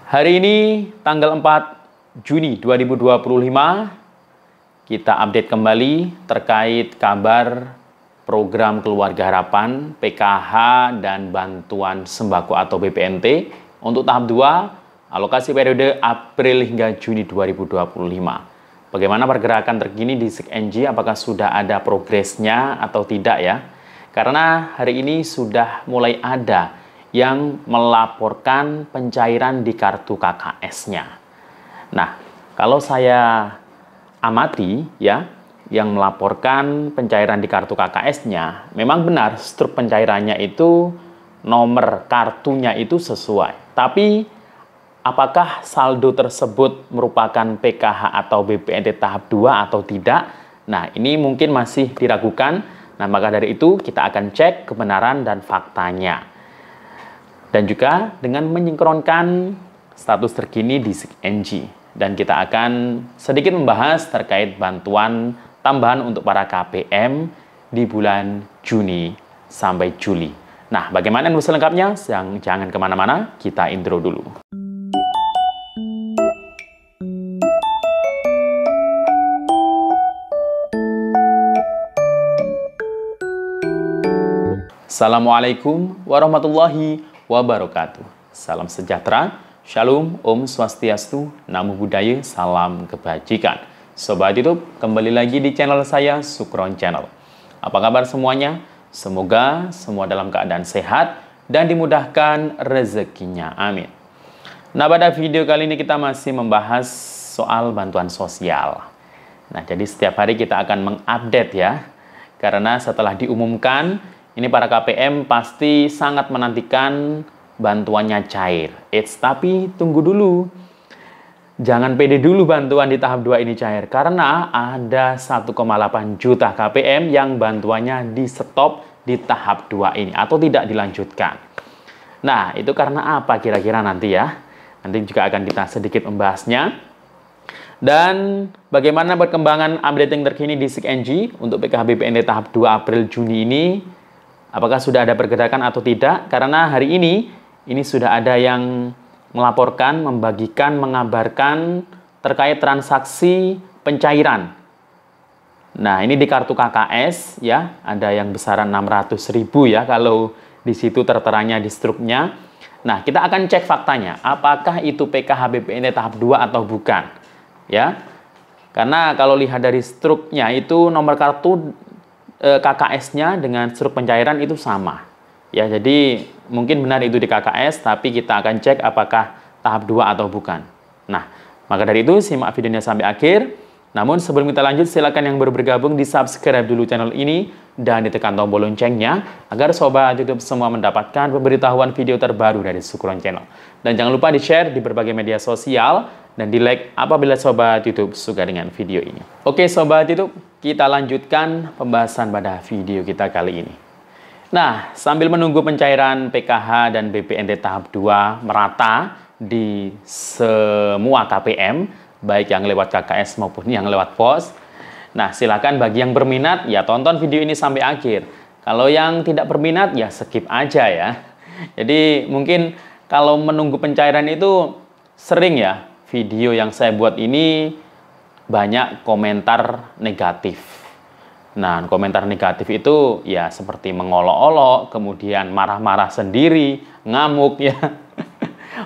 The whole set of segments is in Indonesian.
Hari ini tanggal 4 Juni 2025 kita update kembali terkait kabar program Keluarga Harapan, PKH dan bantuan sembako atau BPNT untuk tahap 2 alokasi periode April hingga Juni 2025. Bagaimana pergerakan terkini di SIKNJ, apakah sudah ada progresnya atau tidak ya? Karena hari ini sudah mulai ada yang melaporkan pencairan di kartu KKS-nya. Nah, kalau saya amati ya, yang melaporkan pencairan di kartu KKS-nya, memang benar struk pencairannya itu nomor kartunya itu sesuai. Tapi apakah saldo tersebut merupakan PKH atau BPNT tahap 2 atau tidak? Nah, ini mungkin masih diragukan. Nah, maka dari itu kita akan cek kebenaran dan faktanya. Dan juga dengan menyinkronkan status terkini di SIKNJ. Dan kita akan sedikit membahas terkait bantuan tambahan untuk para KPM di bulan Juni sampai Juli. Nah, bagaimana info selengkapnya? Jangan kemana-mana, kita intro dulu. Assalamualaikum warahmatullahi wabarakatuh. Salam sejahtera, Shalom, Om Swastiastu, Namo Buddhaya, Salam Kebajikan. Sobat YouTube, kembali lagi di channel saya, Sukron Channel. Apa kabar semuanya? Semoga semua dalam keadaan sehat dan dimudahkan rezekinya. Amin. Nah, pada video kali ini kita masih membahas soal bantuan sosial. Nah, jadi setiap hari kita akan mengupdate ya. Karena setelah diumumkan, ini para KPM pasti sangat menantikan bantuannya cair. Tapi tunggu dulu. Jangan pede dulu bantuan di tahap 2 ini cair. Karena ada 1,8 juta KPM yang bantuannya di stop di tahap 2 ini. Atau tidak dilanjutkan. Nah, itu karena apa kira-kira nanti ya? Nanti juga akan kita sedikit membahasnya. Dan bagaimana perkembangan updating terkini di SIKNJ untuk PKH BPNT tahap 2 April Juni ini? Apakah sudah ada pergerakan atau tidak? Karena hari ini sudah ada yang melaporkan, membagikan, mengabarkan terkait transaksi pencairan. Nah, ini di kartu KKS ya, ada yang besaran 600.000 ya kalau di situ terteranya di struknya. Nah, kita akan cek faktanya, apakah itu PKH BPNT tahap 2 atau bukan. Ya. Karena kalau lihat dari struknya itu nomor kartu KKS-nya dengan struk pencairan itu sama. Ya, jadi mungkin benar itu di KKS, tapi kita akan cek apakah tahap 2 atau bukan. Nah, maka dari itu simak videonya sampai akhir. Namun sebelum kita lanjut, silakan yang baru bergabung di subscribe dulu channel ini dan ditekan tombol loncengnya agar sobat YouTube semua mendapatkan pemberitahuan video terbaru dari Sukron Channel. Dan jangan lupa di-share di berbagai media sosial dan di-like apabila sobat YouTube suka dengan video ini. Oke sobat YouTube, kita lanjutkan pembahasan pada video kita kali ini. Nah, sambil menunggu pencairan PKH dan BPNT tahap 2 merata di semua KPM, baik yang lewat KKS maupun yang lewat pos. Nah, silakan bagi yang berminat, ya tonton video ini sampai akhir. Kalau yang tidak berminat, ya skip aja ya. Jadi mungkin kalau menunggu pencairan itu sering ya, video yang saya buat ini banyak komentar negatif. Nah, komentar negatif itu ya seperti mengolok-olok, kemudian marah-marah sendiri, ngamuk ya.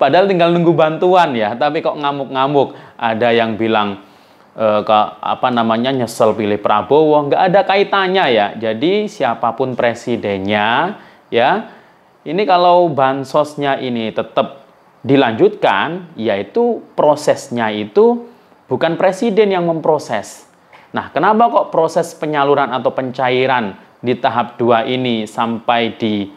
Padahal tinggal nunggu bantuan ya, tapi kok ngamuk-ngamuk. Ada yang bilang nyesel pilih Prabowo, nggak ada kaitannya ya. Jadi siapapun presidennya ya, ini kalau bansosnya ini tetap dilanjutkan, yaitu prosesnya itu bukan presiden yang memproses. Nah, kenapa kok proses penyaluran atau pencairan di tahap 2 ini sampai di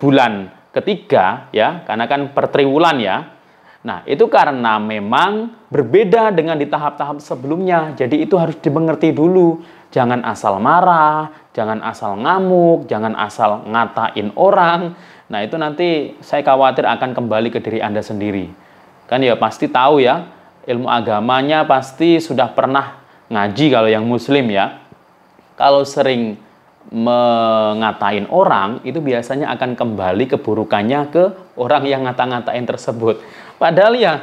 bulan ketiga ya, karena kan per triwulan ya. Nah, itu karena memang berbeda dengan di tahap-tahap sebelumnya. Jadi itu harus dimengerti dulu. Jangan asal marah, jangan asal ngamuk, jangan asal ngatain orang. Nah, itu nanti saya khawatir akan kembali ke diri Anda sendiri. Kan ya pasti tahu ya, ilmu agamanya pasti sudah pernah ngaji kalau yang muslim ya. Kalau sering mengatain orang, itu biasanya akan kembali keburukannya ke orang yang ngata-ngatain tersebut. Padahal ya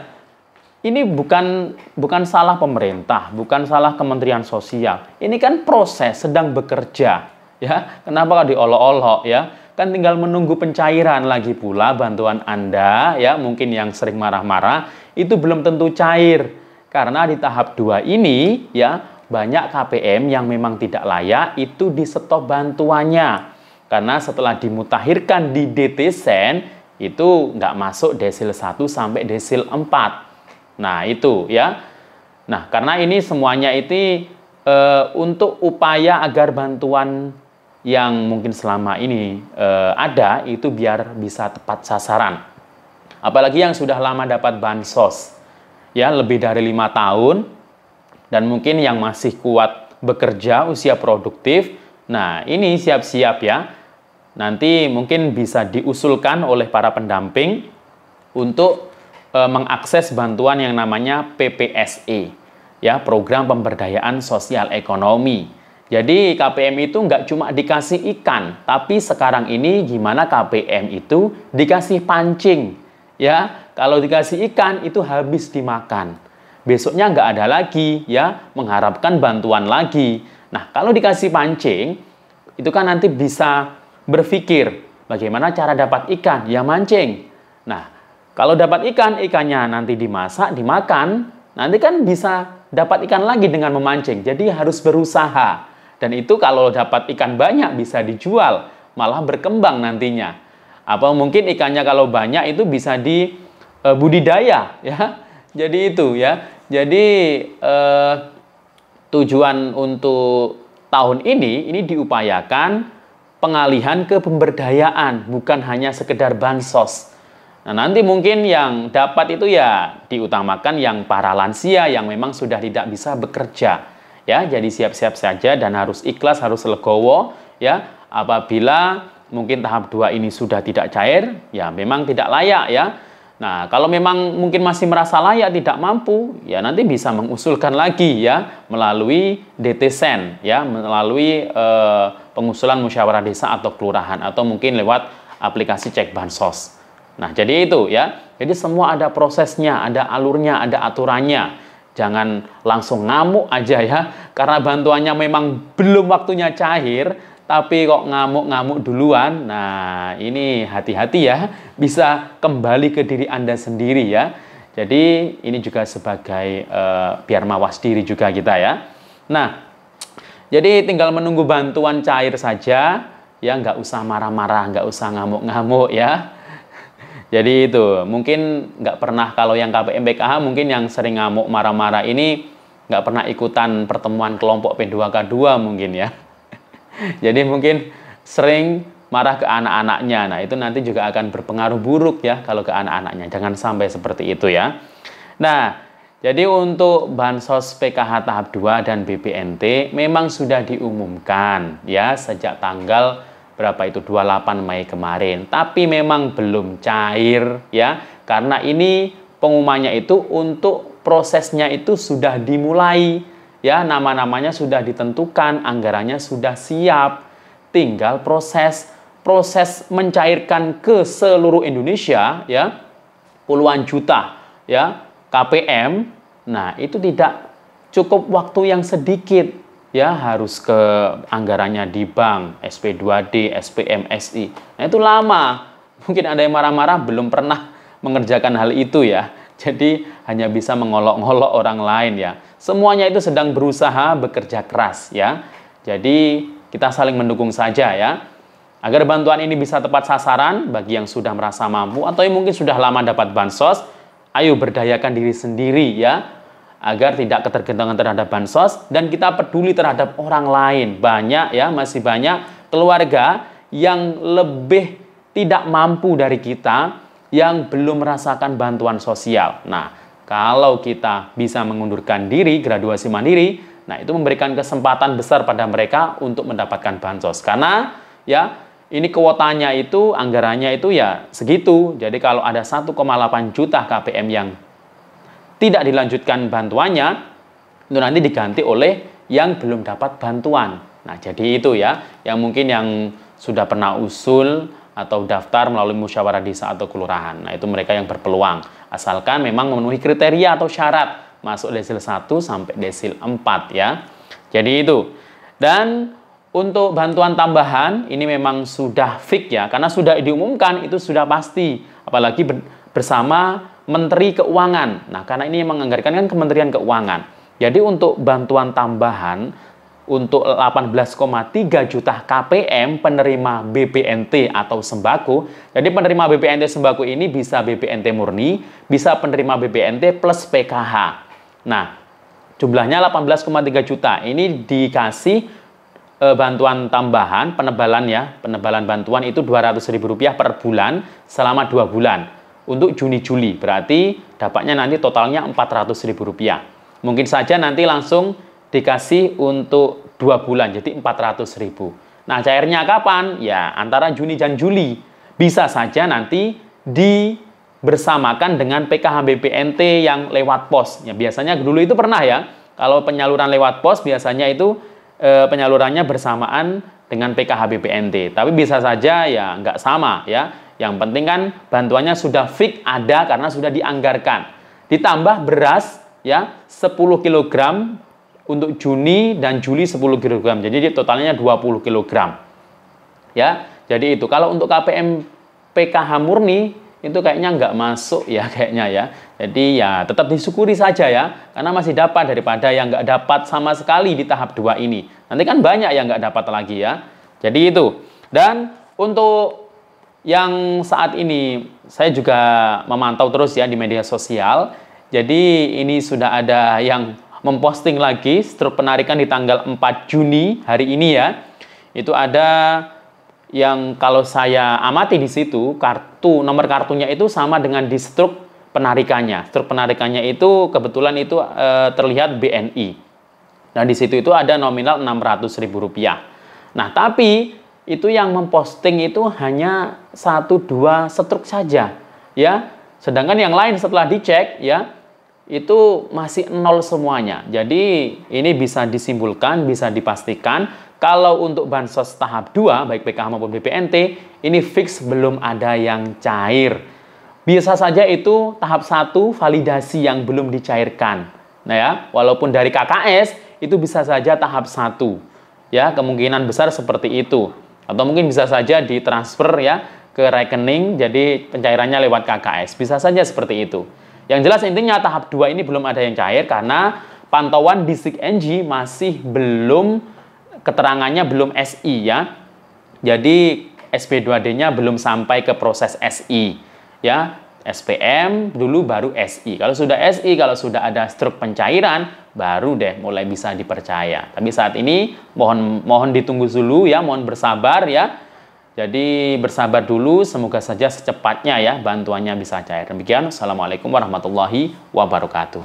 ini bukan salah pemerintah, bukan salah Kementerian Sosial. Ini kan proses sedang bekerja, ya. Kenapa kalau diolok-olok, ya? Kan tinggal menunggu pencairan lagi pula bantuan Anda, ya. Mungkin yang sering marah-marah itu belum tentu cair. Karena di tahap 2 ini, ya, banyak KPM yang memang tidak layak itu di stop bantuannya. Karena setelah dimutakhirkan di DTSen itu nggak masuk desil 1 sampai desil 4. Nah, itu ya. Nah, karena ini semuanya itu untuk upaya agar bantuan yang mungkin selama ini ada itu biar bisa tepat sasaran. Apalagi yang sudah lama dapat bansos, ya lebih dari 5 tahun, dan mungkin yang masih kuat bekerja, usia produktif. Nah, ini siap-siap ya. Nanti mungkin bisa diusulkan oleh para pendamping untuk mengakses bantuan yang namanya PPSE, ya, Program Pemberdayaan Sosial Ekonomi. Jadi KPM itu nggak cuma dikasih ikan, tapi sekarang ini gimana KPM itu dikasih pancing, ya. Kalau dikasih ikan itu habis dimakan, besoknya nggak ada lagi, ya, mengharapkan bantuan lagi. Nah, kalau dikasih pancing, itu kan nanti bisa berpikir bagaimana cara dapat ikan, ya mancing. Nah, kalau dapat ikan, ikannya nanti dimasak, dimakan, nanti kan bisa dapat ikan lagi dengan memancing. Jadi harus berusaha. Dan itu kalau dapat ikan banyak bisa dijual, malah berkembang nantinya. Apa mungkin ikannya kalau banyak itu bisa di budidaya, ya. Jadi itu ya. Jadi tujuan untuk tahun ini diupayakan pengalihan ke pemberdayaan, bukan hanya sekedar bansos. Nah, nanti mungkin yang dapat itu ya diutamakan yang para lansia yang memang sudah tidak bisa bekerja. Ya, jadi siap-siap saja dan harus ikhlas, harus legowo, ya. Apabila mungkin tahap 2 ini sudah tidak cair, ya memang tidak layak, ya. Nah, kalau memang mungkin masih merasa layak, tidak mampu, ya nanti bisa mengusulkan lagi, ya, melalui DTSen, ya, melalui pengusulan musyawarah desa atau kelurahan, atau mungkin lewat aplikasi cek bansos. Nah, jadi itu ya. Jadi semua ada prosesnya, ada alurnya, ada aturannya. Jangan langsung ngamuk aja ya. Karena bantuannya memang belum waktunya cair, tapi kok ngamuk-ngamuk duluan. Nah, ini hati-hati ya. Bisa kembali ke diri Anda sendiri ya. Jadi ini juga sebagai biar mawas diri juga kita ya. Nah, jadi tinggal menunggu bantuan cair saja. Ya, nggak usah marah-marah, nggak usah ngamuk-ngamuk ya. Jadi itu, mungkin nggak pernah, kalau yang KPM PKH mungkin yang sering ngamuk marah-marah ini nggak pernah ikutan pertemuan kelompok P2K2 mungkin ya. Jadi mungkin sering marah ke anak-anaknya. Nah, itu nanti juga akan berpengaruh buruk ya kalau ke anak-anaknya. Jangan sampai seperti itu ya. Nah, jadi untuk Bansos PKH tahap 2 dan BPNT memang sudah diumumkan ya sejak tanggal berapa itu 28 Mei kemarin, tapi memang belum cair ya, karena ini pengumumannya itu untuk prosesnya itu sudah dimulai ya, nama-namanya sudah ditentukan, anggarannya sudah siap, tinggal proses mencairkan ke seluruh Indonesia ya, puluhan juta ya KPM. Nah, itu tidak cukup waktu yang sedikit ya, harus ke anggarannya di bank, SP2D, SPMSI. Nah, itu lama. Mungkin ada yang marah-marah belum pernah mengerjakan hal itu ya. Jadi hanya bisa mengolok-ngolok orang lain ya. Semuanya itu sedang berusaha bekerja keras ya. Jadi kita saling mendukung saja ya. Agar bantuan ini bisa tepat sasaran bagi yang sudah merasa mampu atau yang mungkin sudah lama dapat bansos, ayo berdayakan diri sendiri ya. Agar tidak ketergantungan terhadap bansos dan kita peduli terhadap orang lain. Banyak ya, masih banyak keluarga yang lebih tidak mampu dari kita yang belum merasakan bantuan sosial. Nah, kalau kita bisa mengundurkan diri, graduasi mandiri, nah itu memberikan kesempatan besar pada mereka untuk mendapatkan bansos. Karena ya, ini kuotanya itu, anggarannya itu ya segitu. Jadi kalau ada 1,8 juta KPM yang tidak dilanjutkan bantuannya, itu nanti diganti oleh yang belum dapat bantuan. Nah, jadi itu ya, yang mungkin yang sudah pernah usul atau daftar melalui musyawarah desa atau kelurahan. Nah, itu mereka yang berpeluang. Asalkan memang memenuhi kriteria atau syarat masuk desil 1 sampai desil 4 ya. Jadi itu. Dan untuk bantuan tambahan ini memang sudah fix ya, karena sudah diumumkan itu sudah pasti. Apalagi bersama Menteri Keuangan. Nah, karena ini yang menganggarkan kan Kementerian Keuangan. Jadi untuk bantuan tambahan untuk 18,3 juta KPM penerima BPNT atau sembako. Jadi penerima BPNT sembako ini bisa BPNT murni, bisa penerima BPNT plus PKH. Nah, jumlahnya 18,3 juta. Ini dikasih bantuan tambahan, penebalan ya. Penebalan bantuan itu Rp200.000 per bulan selama 2 bulan. Untuk Juni-Juli, berarti dapatnya nanti totalnya Rp400.000. Mungkin saja nanti langsung dikasih untuk 2 bulan, jadi 400.000. Nah, cairnya kapan? Ya, antara Juni dan Juli. Bisa saja nanti dibersamakan dengan PKH BPNT yang lewat pos. Ya, biasanya dulu itu pernah ya, kalau penyaluran lewat pos biasanya itu penyalurannya bersamaan dengan PKH BPNT. Tapi bisa saja ya nggak sama ya. Yang penting kan bantuannya sudah fix ada karena sudah dianggarkan. Ditambah beras ya 10 kg untuk Juni dan Juli 10 kg. Jadi totalnya 20 kg. Ya, jadi itu. Kalau untuk KPM PKH murni itu kayaknya nggak masuk ya kayaknya ya. Jadi ya tetap disyukuri saja ya, karena masih dapat daripada yang nggak dapat sama sekali di tahap 2 ini. Nanti kan banyak yang nggak dapat lagi ya. Jadi itu. Dan untuk yang saat ini saya juga memantau terus ya di media sosial. Jadi ini sudah ada yang memposting lagi struk penarikan di tanggal 4 Juni hari ini ya. Itu ada yang kalau saya amati di situ nomor kartunya itu sama dengan di struk penarikannya. Struk penarikannya itu kebetulan itu terlihat BNI. Dan di situ itu ada nominal Rp600.000. Nah, tapi itu yang memposting itu hanya 1-2 struk saja ya. Sedangkan yang lain setelah dicek ya itu masih 0 semuanya. Jadi ini bisa disimpulkan, bisa dipastikan kalau untuk bansos tahap 2 baik PKH maupun BPNT ini fix belum ada yang cair. Bisa saja itu tahap 1 validasi yang belum dicairkan. Nah ya, walaupun dari KKS itu bisa saja tahap 1. Ya, kemungkinan besar seperti itu. Atau mungkin bisa saja ditransfer ya ke rekening jadi pencairannya lewat KKS. Bisa saja seperti itu. Yang jelas intinya tahap 2 ini belum ada yang cair karena pantauan Distrik NG masih belum, keterangannya belum SI ya. Jadi SP2D-nya belum sampai ke proses SI ya. SPM dulu baru SI. Kalau sudah SI, kalau sudah ada struk pencairan baru deh mulai bisa dipercaya. Tapi saat ini mohon ditunggu dulu ya, mohon bersabar ya. Jadi bersabar dulu, semoga saja secepatnya ya bantuannya bisa cair. Demikian, Assalamualaikum warahmatullahi wabarakatuh.